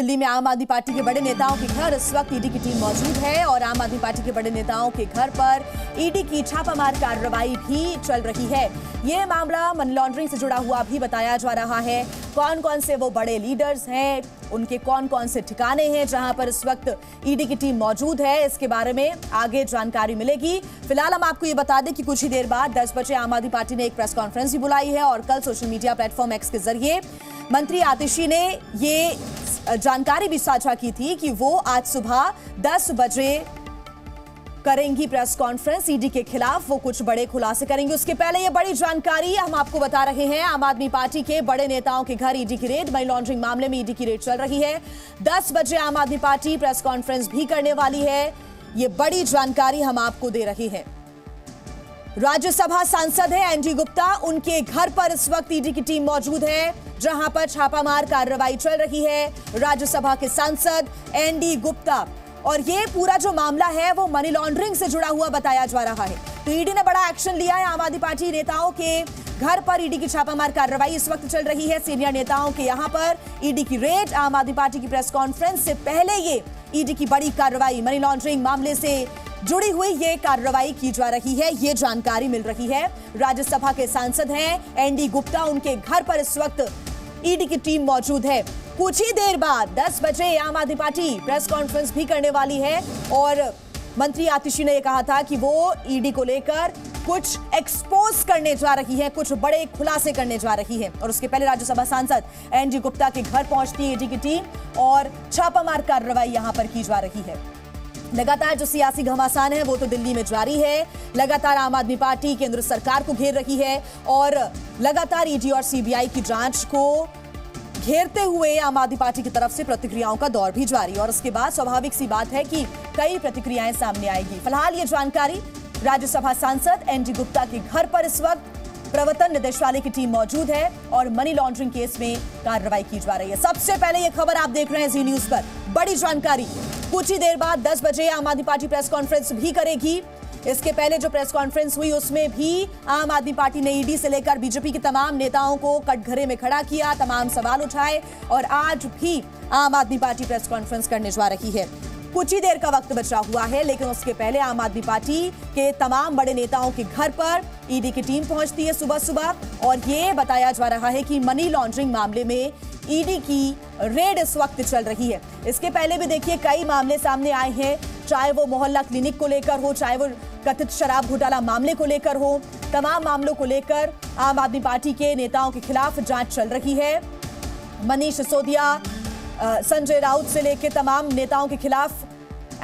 दिल्ली में आम आदमी पार्टी के बड़े नेताओं के घर इस वक्त ईडी की टीम मौजूद है और आम आदमी पार्टी के बड़े नेताओं के घर पर ईडी की छापामार कार्रवाई भी चल रही है। यह मामला मनी लॉन्ड्रिंग से जुड़ा हुआ भी बताया जा रहा है। कौन कौन से वो बड़े लीडर्स हैं, उनके कौन कौन से ठिकाने हैं जहां पर इस वक्त ईडी की टीम मौजूद है, इसके बारे में आगे जानकारी मिलेगी। फिलहाल हम आपको ये बता दें कि कुछ ही देर बाद 10 बजे आम आदमी पार्टी ने एक प्रेस कॉन्फ्रेंस भी बुलाई है और कल सोशल मीडिया प्लेटफॉर्म एक्स के जरिए मंत्री आतिशी ने ये जानकारी भी साझा की थी कि वो आज सुबह 10 बजे करेंगी प्रेस कॉन्फ्रेंस। ईडी के खिलाफ वो कुछ बड़े खुलासे करेंगे। उसके पहले ये बड़ी जानकारी हम आपको बता रहे हैं, आम आदमी पार्टी के बड़े नेताओं के घर ईडी की रेड, मनी लॉन्ड्रिंग मामले में ईडी की रेड चल रही है। 10 बजे आम आदमी पार्टी प्रेस कॉन्फ्रेंस भी करने वाली है। ये बड़ी जानकारी हम आपको दे रहे हैं। राज्यसभा सांसद है एनडी गुप्ता, उनके घर पर इस वक्त ईडी की टीम मौजूद है जहां पर छापामार कार्रवाई चल रही है। राज्यसभा के सांसद एनडी गुप्ता, और ये पूरा जो मामला है वो मनी लॉन्ड्रिंग से जुड़ा हुआ बताया जा रहा है। तो ईडी ने बड़ा एक्शन लिया है। आम आदमी पार्टी नेताओं के घर पर ईडी की छापामार कार्रवाई इस वक्त चल रही है। सीनियर नेताओं के यहां पर ईडी की रेड, आम आदमी पार्टी की प्रेस कॉन्फ्रेंस से पहले ये ईडी की बड़ी कार्रवाई, मनी लॉन्ड्रिंग मामले से जुड़ी हुई ये कार्रवाई की जा रही है, ये जानकारी मिल रही है। राज्यसभा के सांसद हैं एनडी गुप्ता, उनके घर पर इस वक्त ईडी की टीम मौजूद है। कुछ ही देर बाद 10 बजे आम आदमी पार्टी प्रेस कॉन्फ्रेंस भी करने वाली है और मंत्री आतिशी ने यह कहा था कि वो ईडी को लेकर कुछ एक्सपोज करने जा रही है, कुछ बड़े खुलासे करने जा रही है। और उसके पहले राज्यसभा सांसद एनडी गुप्ता के घर पहुंचती है ईडी की टीम और छापामार कार्रवाई यहां पर की जा रही है। लगातार जो सियासी घमासान है वो तो दिल्ली में जारी है। लगातार आम आदमी पार्टी केंद्र सरकार को घेर रही है और लगातार ईडी और सीबीआई की जांच को घेरते हुए आम आदमी पार्टी की तरफ से प्रतिक्रियाओं का दौर भी जारी। और उसके बाद स्वाभाविक सी बात है कि कई प्रतिक्रियाएं सामने आएगी। फिलहाल ये जानकारी, राज्यसभा सांसद एनडी गुप्ता के घर पर इस वक्त प्रवर्तन निदेशालय की टीम मौजूद है और मनी लॉन्ड्रिंग केस में कार्रवाई की जा रही है। सबसे पहले ये खबर आप देख रहे हैं जी न्यूज पर, बड़ी जानकारी। कुछ ही देर बाद 10 बजे आम आदमी पार्टी प्रेस कॉन्फ्रेंस भी करेगी। इसके पहले जो प्रेस कॉन्फ्रेंस हुई उसमें भी आम आदमी पार्टी ने ईडी से लेकर बीजेपी के तमाम नेताओं को कटघरे में खड़ा किया, तमाम सवाल उठाए और आज भी आम आदमी पार्टी प्रेस कॉन्फ्रेंस करने जा रही है। कुछ ही देर का वक्त बचा हुआ है, लेकिन उसके पहले आम आदमी पार्टी के तमाम बड़े नेताओं के घर पर ईडी की टीम पहुंचती है सुबह सुबह और ये बताया जा रहा है कि मनी लॉन्ड्रिंग मामले में ईडी की रेड इस वक्त चल रही है। इसके पहले भी देखिए कई मामले सामने आए हैं, चाहे वो मोहल्ला क्लिनिक को लेकर हो, चाहे वो कथित शराब घोटाला मामले को लेकर हो। तमाम मामलों को लेकर आम आदमी पार्टी के नेताओं के खिलाफ जांच चल रही है। मनीष सिसोदिया, संजय राउत से लेकर तमाम नेताओं के खिलाफ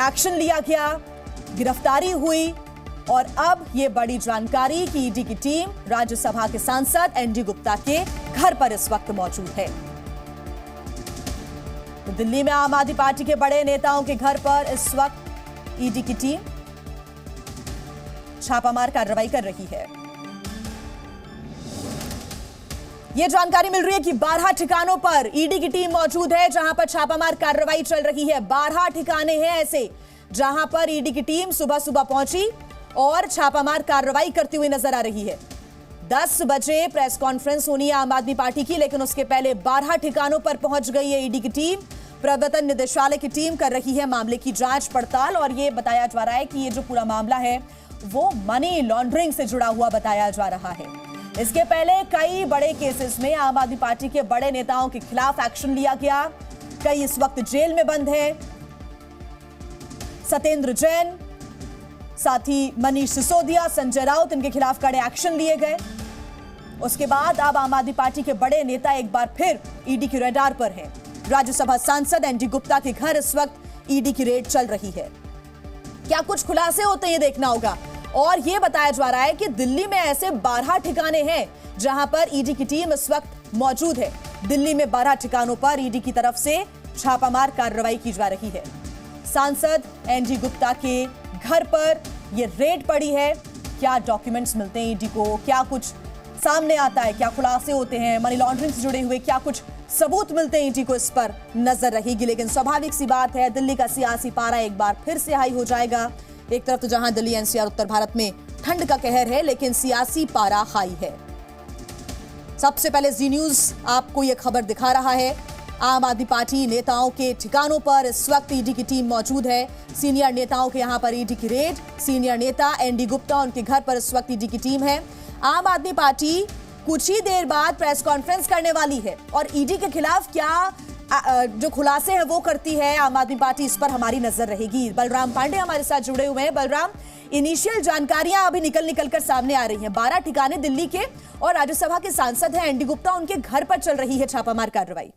एक्शन लिया गया, गिरफ्तारी हुई और अब ये बड़ी जानकारी कि ईडी की टीम राज्यसभा के सांसद एनडी गुप्ता के घर पर इस वक्त मौजूद है। तो दिल्ली में आम आदमी पार्टी के बड़े नेताओं के घर पर इस वक्त ईडी की टीम छापामार कार्रवाई कर रही है। यह जानकारी मिल रही है कि 12 ठिकानों पर ईडी की टीम मौजूद है जहां पर छापामार कार्रवाई चल रही है। 12 ठिकाने हैं ऐसे जहां पर ईडी की टीम सुबह सुबह पहुंची और छापामार कार्रवाई करती हुई नजर आ रही है। 10 बजे प्रेस कॉन्फ्रेंस होनी है आम आदमी पार्टी की, लेकिन उसके पहले 12 ठिकानों पर पहुंच गई है ईडी की टीम। प्रवर्तन निदेशालय की टीम कर रही है मामले की जांच पड़ताल और यह बताया जा रहा है कि ये जो पूरा मामला है वो मनी लॉन्ड्रिंग से जुड़ा हुआ बताया जा रहा है। इसके पहले कई बड़े केसेस में आम आदमी पार्टी के बड़े नेताओं के खिलाफ एक्शन लिया गया। कई इस वक्त जेल में बंद हैं। सत्येंद्र जैन, साथ ही मनीष सिसोदिया, संजय राउत, इनके खिलाफ कड़े एक्शन लिए गए। उसके बाद अब आम आदमी पार्टी के बड़े नेता एक बार फिर ईडी की रडार पर हैं। राज्यसभा सांसद एनडी गुप्ता के घर इस वक्त ईडी की रेड चल रही है। क्या कुछ खुलासे होते हैं ये देखना होगा। और यह बताया जा रहा है कि दिल्ली में ऐसे 12 ठिकाने हैं जहां पर ईडी की टीम इस वक्त मौजूद है। दिल्ली में 12 ठिकानों पर ईडी की तरफ से छापामार कार्रवाई की जा रही है। सांसद एनडी गुप्ता के घर पर यह रेड पड़ी है। क्या डॉक्यूमेंट्स मिलते हैं ईडी को, क्या कुछ सामने आता है, क्या खुलासे होते हैं, मनी लॉन्ड्रिंग से जुड़े हुए क्या कुछ सबूत मिलते हैं ईडी को, इस पर नजर रहेगी। लेकिन स्वाभाविक सी बात है, दिल्ली का सियासी पारा एक बार फिर से हाई हो जाएगा। एक तरफ तो जहां दिल्ली एनसीआर उत्तर भारत में ठंड का कहर है, लेकिन सियासी पारा हाई है। सबसे पहले जी न्यूज आपको यह खबर दिखा रहा है आम आदमी पार्टी नेताओं के ठिकानों पर इस वक्त ईडी की टीम मौजूद है। सीनियर नेताओं के यहां पर ईडी की रेड। सीनियर नेता एनडी गुप्ता, उनके घर पर इस वक्त ईडी की टीम है। आम आदमी पार्टी कुछ ही देर बाद प्रेस कॉन्फ्रेंस करने वाली है और ईडी के खिलाफ क्या जो खुलासे हैं वो करती है आम आदमी पार्टी, इस पर हमारी नजर रहेगी। बलराम पांडे हमारे साथ जुड़े हुए हैं। बलराम, इनिशियल जानकारियां अभी निकल कर सामने आ रही हैं। 12 ठिकाने दिल्ली के और राज्यसभा के सांसद हैं एनडी गुप्ता, उनके घर पर चल रही है छापामार कार्रवाई।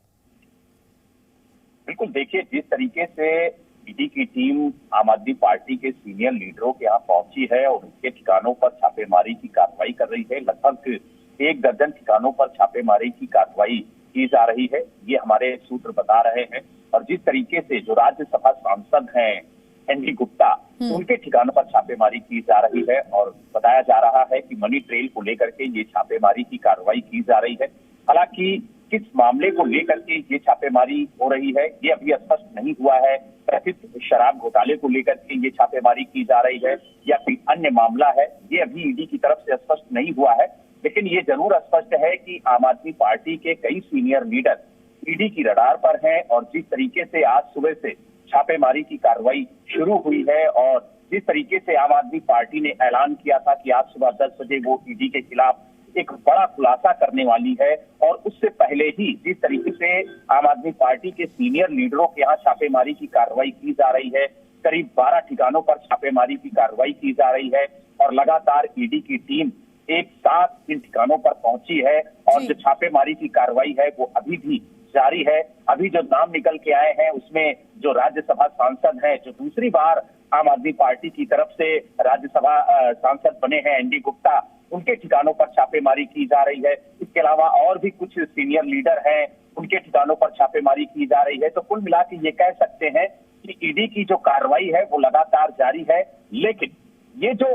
बिल्कुल, देखिए जिस तरीके से ईडी की टीम आम आदमी पार्टी के सीनियर लीडरों के यहाँ पहुंची है और उनके ठिकानों पर छापेमारी की कार्रवाई कर रही है, लगभग 1 दर्जन ठिकानों पर छापेमारी की कार्रवाई की जा रही है, ये हमारे सूत्र बता रहे हैं। और जिस तरीके से जो राज्यसभा सांसद हैं एनडी गुप्ता, उनके ठिकानों पर छापेमारी की जा रही है और बताया जा रहा है कि मनी ट्रेल को लेकर के ये छापेमारी की कार्रवाई की जा रही है। हालांकि किस मामले को लेकर के ये छापेमारी हो रही है ये अभी स्पष्ट नहीं हुआ है। कथित शराब घोटाले को लेकर के ये छापेमारी की जा रही है या कोई अन्य मामला है, ये अभी ईडी की तरफ से स्पष्ट नहीं हुआ है। लेकिन ये जरूर स्पष्ट है कि आम आदमी पार्टी के कई सीनियर लीडर ईडी की रडार पर हैं और जिस तरीके से आज सुबह से छापेमारी की कार्रवाई शुरू हुई है और जिस तरीके से आम आदमी पार्टी ने ऐलान किया था कि आज सुबह 10 बजे वो ईडी के खिलाफ एक बड़ा खुलासा करने वाली है, और उससे पहले ही जिस तरीके से आम आदमी पार्टी के सीनियर लीडरों के यहाँ छापेमारी की कार्रवाई की जा रही है, करीब 12 ठिकानों पर छापेमारी की कार्रवाई की जा रही है और लगातार ईडी की टीम एक साथ इन ठिकानों पर पहुंची है और जो छापेमारी की कार्रवाई है वो अभी भी जारी है। अभी जो नाम निकल के आए हैं उसमें जो राज्यसभा सांसद हैं, जो दूसरी बार आम आदमी पार्टी की तरफ से राज्यसभा सांसद बने हैं एनडी गुप्ता, उनके ठिकानों पर छापेमारी की जा रही है। इसके अलावा और भी कुछ सीनियर लीडर हैं, उनके ठिकानों पर छापेमारी की जा रही है। तो कुल मिला के ये कह सकते हैं कि ईडी की जो कार्रवाई है वो लगातार जारी है, लेकिन ये जो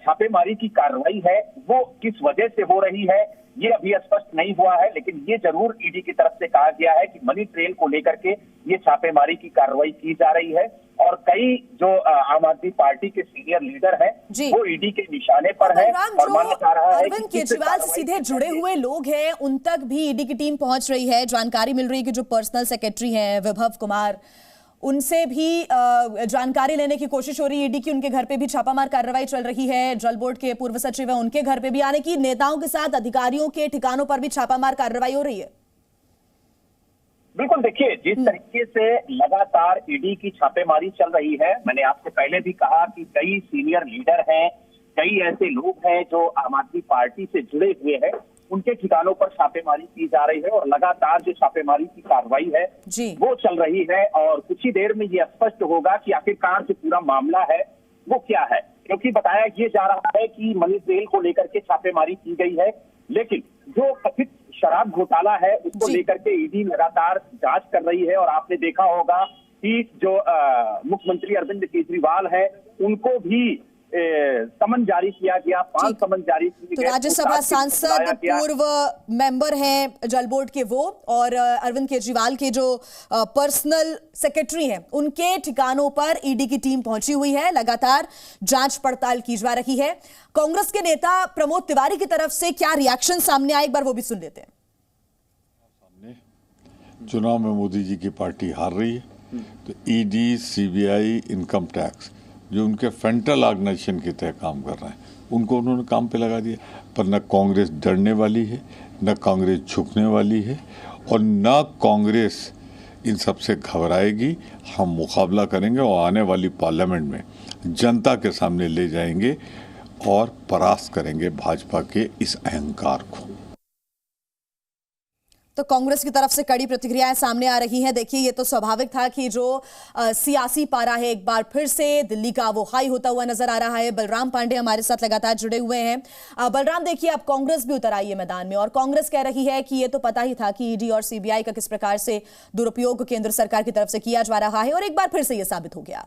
छापेमारी की कार्रवाई है वो किस वजह से हो रही है ये अभी स्पष्ट नहीं हुआ है। लेकिन ये जरूर ईडी की तरफ से कहा गया है कि मनी ट्रेल को लेकर के ये छापेमारी की कार्रवाई की जा रही है और कई जो आम आदमी पार्टी के सीनियर लीडर हैं वो ईडी के निशाने पर हैं और माना जा रहा है अरविंद केजरीवाल से सीधे जुड़े हुए लोग हैं, उन तक भी ईडी की टीम पहुंच रही है। जानकारी मिल रही है कि जो पर्सनल सेक्रेटरी हैं विभव कुमार, उनसे भी जानकारी लेने की कोशिश हो रही है ईडी की। उनके घर पे भी छापामार कार्रवाई चल रही है। जल बोर्ड के पूर्व सचिव है, उनके घर पे भी, यानी कि नेताओं के साथ अधिकारियों के ठिकानों पर भी छापामार कार्रवाई हो रही है। बिल्कुल, देखिए जिस तरीके से लगातार ईडी की छापेमारी चल रही है, मैंने आपसे पहले भी कहा कि कई सीनियर लीडर हैं, कई ऐसे लोग हैं जो आम आदमी पार्टी से जुड़े हुए हैं, उनके ठिकानों पर छापेमारी की जा रही है और लगातार जो छापेमारी की कार्रवाई है वो चल रही है। और कुछ ही देर में ये स्पष्ट होगा कि आखिरकार जो पूरा मामला है वो क्या है, क्योंकि बताया ये जा रहा है कि मनी ट्रेल को लेकर के छापेमारी की गई है, लेकिन जो कथित शराब घोटाला है उसको लेकर के ईडी लगातार जांच कर रही है। और आपने देखा होगा कि जो मुख्यमंत्री अरविंद केजरीवाल है उनको भी समन जारी किया गया, 5 समन जारी किए गए। तो राज्यसभा सांसद पूर्व मेंबर हैं जल बोर्ड के वो, और अरविंद केजरीवाल के जो पर्सनल सेक्रेटरी हैं उनके ठिकानों पर ईडी की टीम पहुंची हुई है। लगातार जांच पड़ताल की जा रही है। कांग्रेस के नेता प्रमोद तिवारी की तरफ से क्या रिएक्शन सामने आए, एक बार वो भी सुन लेते हैं। चुनाव में मोदी जी की पार्टी हार रही है तो ईडी, सीबीआई, इनकम टैक्स जो उनके फ्रंटल ऑर्गेनाइजेशन के तहत काम कर रहे हैं उनको उन्होंने काम पे लगा दिया। पर न कांग्रेस डरने वाली है, न कांग्रेस झुकने वाली है और न कांग्रेस इन सब से घबराएगी। हम मुकाबला करेंगे और आने वाली पार्लियामेंट में जनता के सामने ले जाएंगे और परास्त करेंगे भाजपा के इस अहंकार को। तो कांग्रेस की तरफ से कड़ी प्रतिक्रियाएं सामने आ रही हैं। देखिए, ये तो स्वाभाविक था कि जो सियासी पारा है एक बार फिर से दिल्ली का वो हाई होता हुआ नजर आ रहा है। बलराम पांडे हमारे साथ लगातार जुड़े हुए हैं। बलराम, देखिए अब कांग्रेस भी उतर आई है मैदान में और कांग्रेस कह रही है कि ये तो पता ही था कि ईडी और सीबीआई का किस प्रकार से दुरुपयोग केंद्र सरकार की तरफ से किया जा रहा है और एक बार फिर से ये साबित हो गया।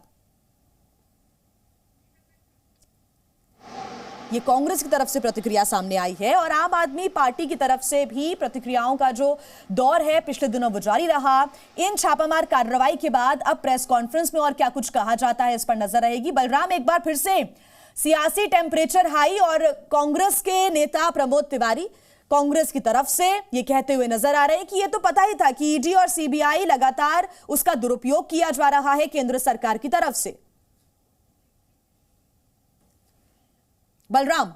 ये कांग्रेस की तरफ से प्रतिक्रिया सामने आई है और आम आदमी पार्टी की तरफ से भी प्रतिक्रियाओं का जो दौर है पिछले दिनों वो जारी रहा। इन छापामार कार्रवाई के बाद अब प्रेस कॉन्फ्रेंस में और क्या कुछ कहा जाता है इस पर नजर रहेगी। बलराम, एक बार फिर से सियासी टेम्परेचर हाई और कांग्रेस के नेता प्रमोद तिवारी कांग्रेस की तरफ से ये कहते हुए नजर आ रहे हैं कि ये तो पता ही था कि ईडी और सीबीआई लगातार उसका दुरुपयोग किया जा रहा है केंद्र सरकार की तरफ से। बलराम,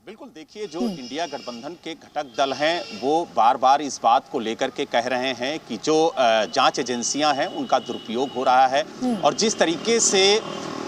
बिल्कुल, देखिए जो इंडिया गठबंधन के घटक दल हैं वो बार बार इस बात को लेकर के कह रहे हैं कि जो जांच एजेंसियां हैं उनका दुरुपयोग हो रहा है। और जिस तरीके से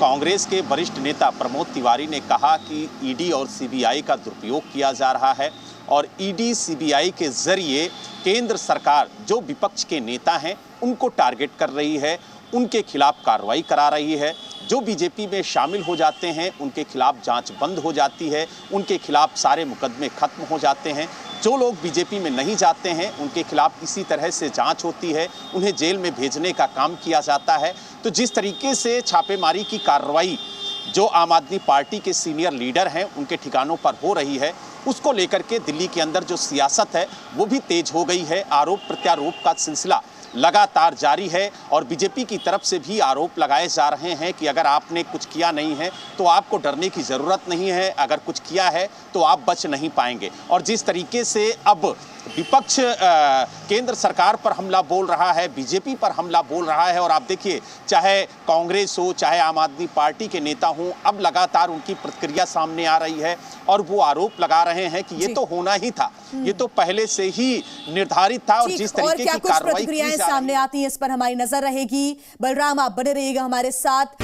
कांग्रेस के वरिष्ठ नेता प्रमोद तिवारी ने कहा कि ईडी और सीबीआई का दुरुपयोग किया जा रहा है और ईडी सीबीआई के जरिए केंद्र सरकार जो विपक्ष के नेता हैं उनको टारगेट कर रही है, उनके खिलाफ कार्रवाई करा रही है। जो बीजेपी में शामिल हो जाते हैं उनके खिलाफ जांच बंद हो जाती है, उनके खिलाफ सारे मुकदमे खत्म हो जाते हैं। जो लोग बीजेपी में नहीं जाते हैं उनके खिलाफ इसी तरह से जांच होती है, उन्हें जेल में भेजने का काम किया जाता है। तो जिस तरीके से छापेमारी की कार्रवाई जो आम आदमी पार्टी के सीनियर लीडर हैं उनके ठिकानों पर हो रही है, उसको लेकर के दिल्ली के अंदर जो सियासत है वो भी तेज हो गई है। आरोप प्रत्यारोप का सिलसिला लगातार जारी है और बीजेपी की तरफ से भी आरोप लगाए जा रहे हैं कि अगर आपने कुछ किया नहीं है तो आपको डरने की ज़रूरत नहीं है, अगर कुछ किया है तो आप बच नहीं पाएंगे। और जिस तरीके से अब विपक्ष केंद्र सरकार पर हमला बोल रहा है, बीजेपी पर हमला बोल रहा है, और आप देखिए चाहे कांग्रेस हो चाहे आम आदमी पार्टी के नेता हों, अब लगातार उनकी प्रतिक्रिया सामने आ रही है और वो आरोप लगा रहे हैं कि ये तो होना ही था, ये तो पहले से ही निर्धारित था। और जिस तरीके की कार्रवाई की सामने आती है इस पर हमारी नजर रहेगी। बलराम, आप बने रहिएगा हमारे साथ।